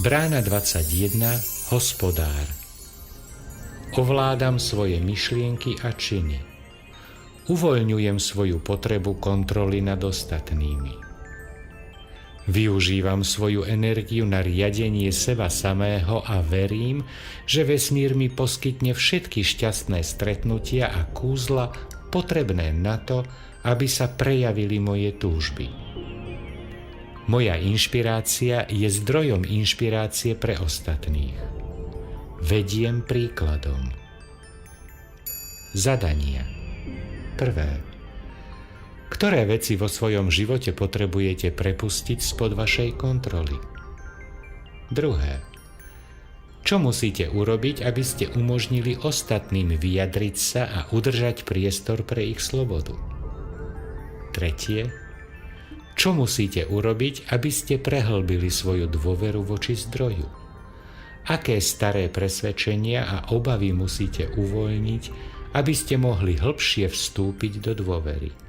Brána 21. Hospodár. Ovládam svoje myšlienky a činy. Uvoľňujem svoju potrebu kontroly nad ostatnými. Využívam svoju energiu na riadenie seba samého a verím, že vesmír mi poskytne všetky šťastné stretnutia a kúzla potrebné na to, aby sa prejavili moje túžby. Moja inšpirácia je zdrojom inšpirácie pre ostatných. Vediem príkladom. Zadania. 1. Ktoré veci vo svojom živote potrebujete prepustiť spod vašej kontroly? 2. Čo musíte urobiť, aby ste umožnili ostatným vyjadriť sa a udržať priestor pre ich slobodu? 3. Čo musíte urobiť, aby ste prehlbili svoju dôveru voči zdroju? Aké staré presvedčenia a obavy musíte uvoľniť, aby ste mohli hlbšie vstúpiť do dôvery?